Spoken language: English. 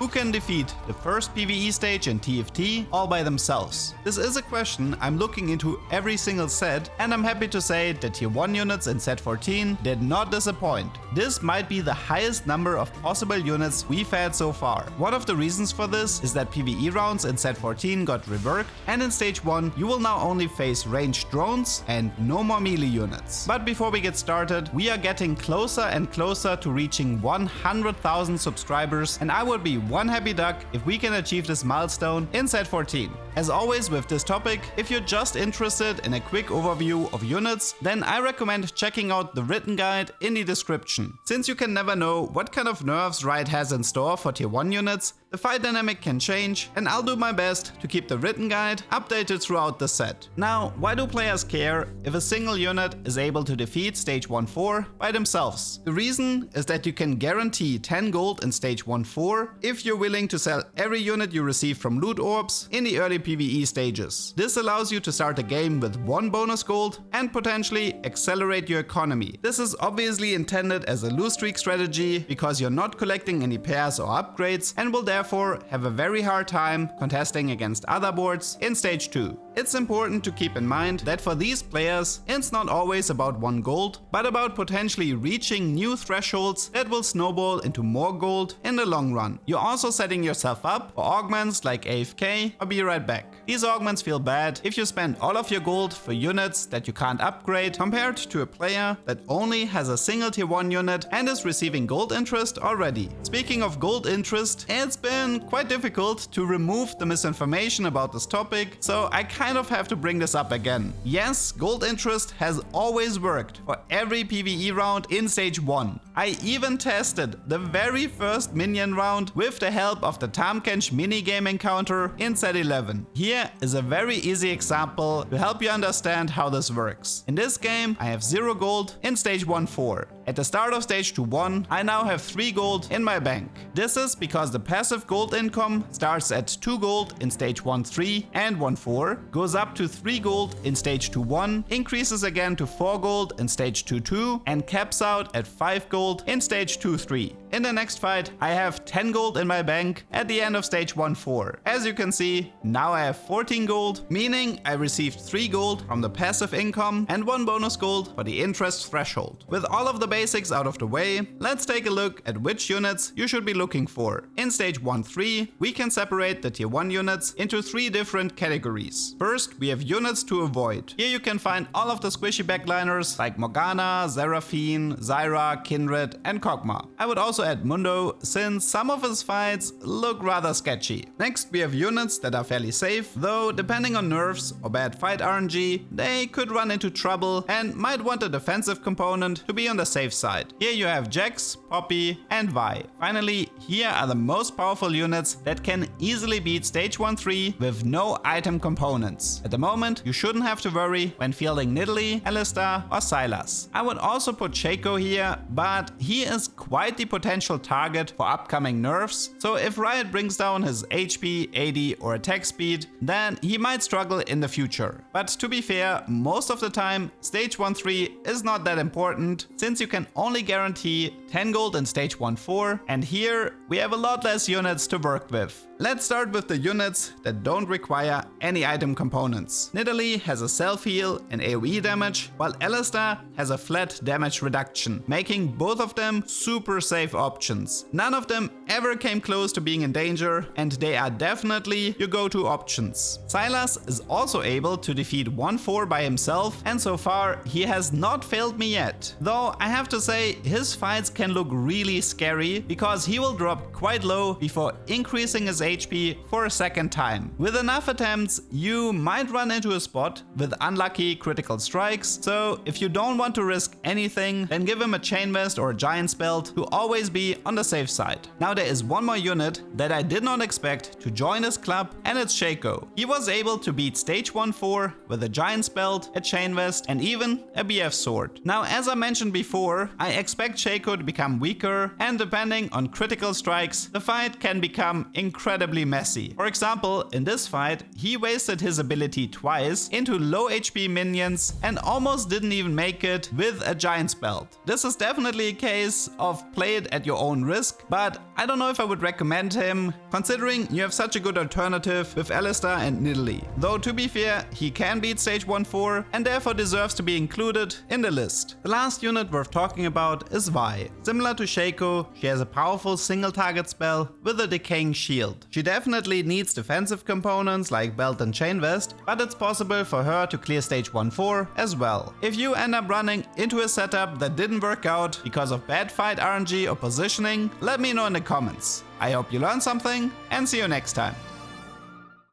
who can defeat the first PvE stage in TFT all by themselves? This is a question I'm looking into every single set, and I'm happy to say that tier 1 units in set 14 did not disappoint. This might be the highest number of possible units we've had so far. One of the reasons for this is that PvE rounds in set 14 got reworked, and in stage 1 you will now only face ranged drones and no more melee units. But before we get started, we are getting closer and closer to reaching 100,000 subscribers, and I would be one happy duck if we can achieve this milestone in set 14. As always with this topic, if you're just interested in a quick overview of units, then I recommend checking out the written guide in the description. Since you can never know what kind of nerfs Riot has in store for tier 1 units, the fight dynamic can change, and I'll do my best to keep the written guide updated throughout the set. Now, why do players care if a single unit is able to defeat stage 1-4 by themselves? The reason is that you can guarantee 10 gold in stage 1-4 if you're willing to sell every unit you receive from loot orbs in the early PvE stages. This allows you to start a game with 1 bonus gold and potentially accelerate your economy. This is obviously intended as a lose streak strategy because you're not collecting any pairs or upgrades and will therefore have a very hard time contesting against other boards in stage 2. It's important to keep in mind that for these players, it's not always about 1 gold, but about potentially reaching new thresholds that will snowball into more gold in the long run. You're also setting yourself up for augments like AFK or Be Right Back. These augments feel bad if you spend all of your gold for units that you can't upgrade compared to a player that only has a single tier 1 unit and is receiving gold interest already. Speaking of gold interest, it's been quite difficult to remove the misinformation about this topic, so I kind of have to bring this up again. Yes, gold interest has always worked for every PvE round in stage 1. I even tested the very first minion round with the help of the Tamkench minigame encounter in set 11. Here is a very easy example to help you understand how this works. In this game, I have 0 gold in stage 1-4. At the start of stage 2-1, I now have 3 gold in my bank. This is because the passive gold income starts at 2 gold in stage 1-3 and 1-4, goes up to 3 gold in stage 2-1, increases again to 4 gold in stage 2-2, and caps out at 5 gold in stage 2-3. In the next fight, I have 10 gold in my bank at the end of stage 1-4. As you can see, now I have 14 gold, meaning I received 3 gold from the passive income and 1 bonus gold for the interest threshold. With all of the basics out of the way, let's take a look at which units you should be looking for. In stage 1-3, we can separate the tier 1 units into 3 different categories. First, we have units to avoid. Here you can find all of the squishy backliners like Morgana, Seraphine, Zyra, Kindred, and Kog'Maw. I would also add Mundo, since some of his fights look rather sketchy. Next, we have units that are fairly safe, though depending on nerfs or bad fight RNG, they could run into trouble and might want a defensive component to be on the safe side. Here you have Jax, Poppy, and Vi. Finally, here are the most powerful units that can easily beat stage 1-3 with no item components. At the moment, you shouldn't have to worry when fielding Nidalee, Alistar, or Sylas. I would also put Shaco here, but he is quite the potential target for upcoming nerfs, so if Riot brings down his HP, AD, or attack speed, then he might struggle in the future. But to be fair, most of the time, stage 1-3 is not that important, since you can only guarantee 10 gold in stage 1-4, and here we have a lot less units to work with. Let's start with the units that don't require any item components. Nidalee has a self-heal and AoE damage, while Alistar has a flat damage reduction, making both of them super safe options. None of them ever came close to being in danger, and they are definitely your go-to options. Sylas is also able to defeat 1-4 by himself, and so far he has not failed me yet. Though I have to say, his fights can look really scary because he will drop quite low before increasing his HP for a second time. With enough attempts, you might run into a spot with unlucky critical strikes, so if you don't want to risk anything, then give him a chain vest or a giant spell to always be on the safe side. Now there is one more unit that I did not expect to join this club, and it's Shaco. He was able to beat stage 1-4 with a giant spell, a chain vest, and even a BF sword. Now, as I mentioned before, 4, I expect Shaco to become weaker, and depending on critical strikes, the fight can become incredibly messy. For example, in this fight, he wasted his ability twice into low HP minions and almost didn't even make it with a Giant's Belt. This is definitely a case of play it at your own risk, but I don't know if I would recommend him, considering you have such a good alternative with Alistar and Nidalee. Though to be fair, he can beat stage 1-4 and therefore deserves to be included in the list. The last unit worth talking about is Vi. Similar to Shaco, she has a powerful single target spell with a decaying shield. She definitely needs defensive components like belt and chain vest, but it's possible for her to clear stage 1-4 as well. If you end up running into a setup that didn't work out because of bad fight RNG or positioning, let me know in the comments. I hope you learned something and see you next time.